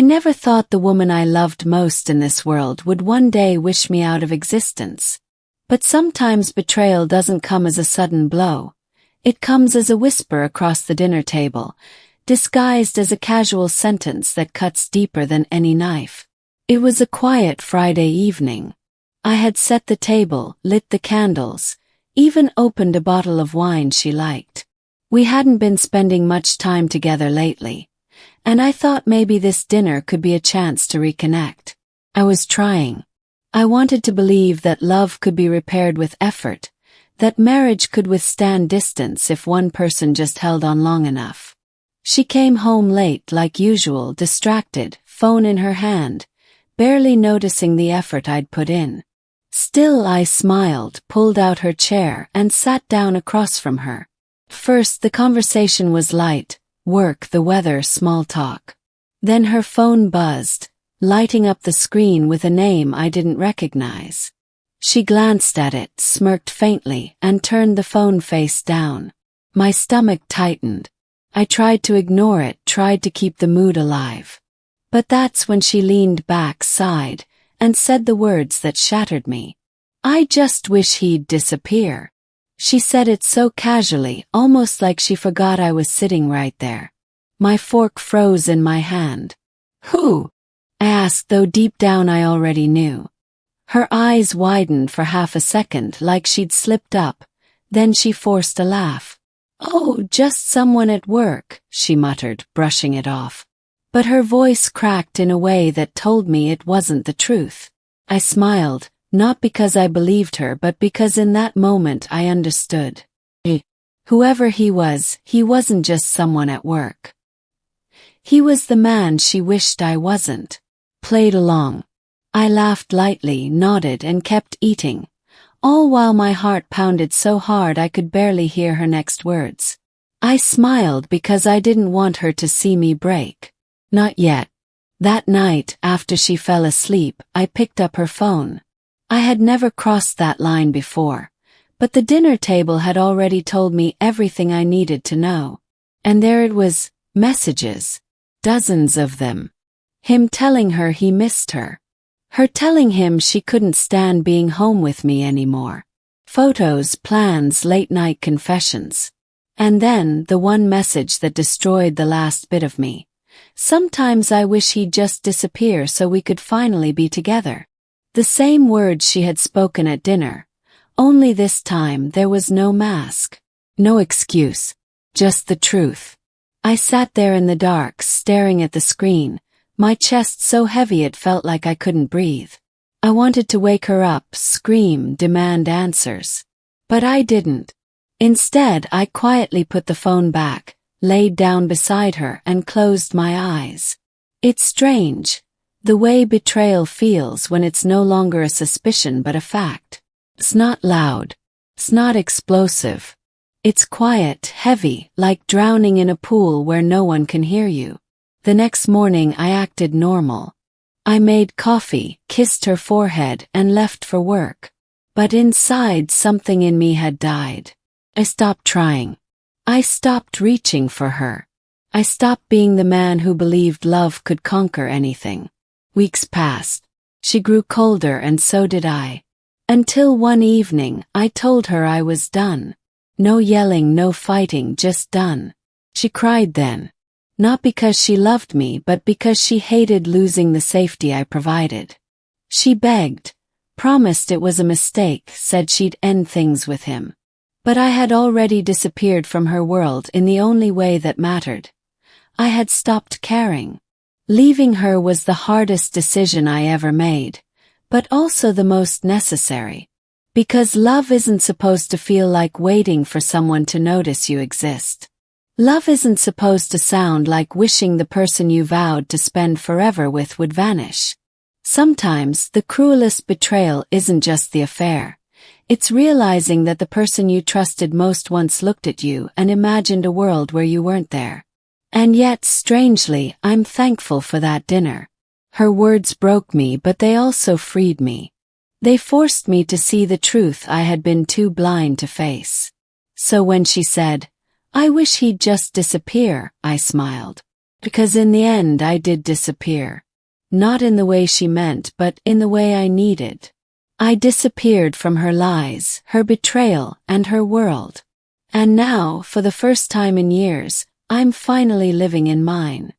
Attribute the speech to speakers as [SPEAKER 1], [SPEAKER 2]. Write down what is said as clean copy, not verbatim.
[SPEAKER 1] I never thought the woman I loved most in this world would one day wish me out of existence. But sometimes betrayal doesn't come as a sudden blow. It comes as a whisper across the dinner table, disguised as a casual sentence that cuts deeper than any knife. It was a quiet Friday evening. I had set the table, lit the candles, even opened a bottle of wine she liked. We hadn't been spending much time together lately, and I thought maybe this dinner could be a chance to reconnect. I was trying. I wanted to believe that love could be repaired with effort, that marriage could withstand distance if one person just held on long enough. She came home late like usual, distracted, phone in her hand, barely noticing the effort I'd put in. Still, I smiled, pulled out her chair, and sat down across from her. First, the conversation was light, work, the weather, small talk. Then her phone buzzed, lighting up the screen with a name I didn't recognize. She glanced at it, smirked faintly, and turned the phone face down. My stomach tightened. I tried to ignore it, tried to keep the mood alive. But that's when she leaned back, sighed, and said the words that shattered me. "I just wish he'd disappear." She said it so casually, almost like she forgot I was sitting right there. My fork froze in my hand. "Who?" I asked, though deep down I already knew. Her eyes widened for half a second, like she'd slipped up. Then she forced a laugh. "Oh, just someone at work," she muttered, brushing it off. But her voice cracked in a way that told me it wasn't the truth. I smiled, not because I believed her but because in that moment I understood. Whoever he wasn't just someone at work. He was the man she wished I wasn't. Played along. I laughed lightly, nodded, and kept eating, all while my heart pounded so hard I could barely hear her next words. I smiled because I didn't want her to see me break. Not yet. That night, after she fell asleep, I picked up her phone. I had never crossed that line before, but the dinner table had already told me everything I needed to know. And there it was, messages. Dozens of them. Him telling her he missed her. Her telling him she couldn't stand being home with me anymore. Photos, plans, late-night confessions. And then, the one message that destroyed the last bit of me. "Sometimes I wish he'd just disappear so we could finally be together." The same words she had spoken at dinner. Only this time there was no mask. No excuse. Just the truth. I sat there in the dark, staring at the screen, my chest so heavy it felt like I couldn't breathe. I wanted to wake her up, scream, demand answers. But I didn't. Instead, I quietly put the phone back, laid down beside her, and closed my eyes. It's strange, the way betrayal feels when it's no longer a suspicion but a fact. It's not loud. It's not explosive. It's quiet, heavy, like drowning in a pool where no one can hear you. The next morning I acted normal. I made coffee, kissed her forehead, and left for work. But inside something in me had died. I stopped trying. I stopped reaching for her. I stopped being the man who believed love could conquer anything. Weeks passed. She grew colder and so did I. Until one evening, I told her I was done. No yelling, no fighting, just done. She cried then. Not because she loved me, but because she hated losing the safety I provided. She begged, promised it was a mistake, said she'd end things with him. But I had already disappeared from her world in the only way that mattered. I had stopped caring. Leaving her was the hardest decision I ever made, but also the most necessary. Because love isn't supposed to feel like waiting for someone to notice you exist. Love isn't supposed to sound like wishing the person you vowed to spend forever with would vanish. Sometimes the cruelest betrayal isn't just the affair. It's realizing that the person you trusted most once looked at you and imagined a world where you weren't there. And yet, strangely, I'm thankful for that dinner. Her words broke me, but they also freed me. They forced me to see the truth I had been too blind to face. So when she said, "I wish he'd just disappear," I smiled. Because in the end I did disappear. Not in the way she meant, but in the way I needed. I disappeared from her lies, her betrayal, and her world. And now, for the first time in years, I'm finally living in mine.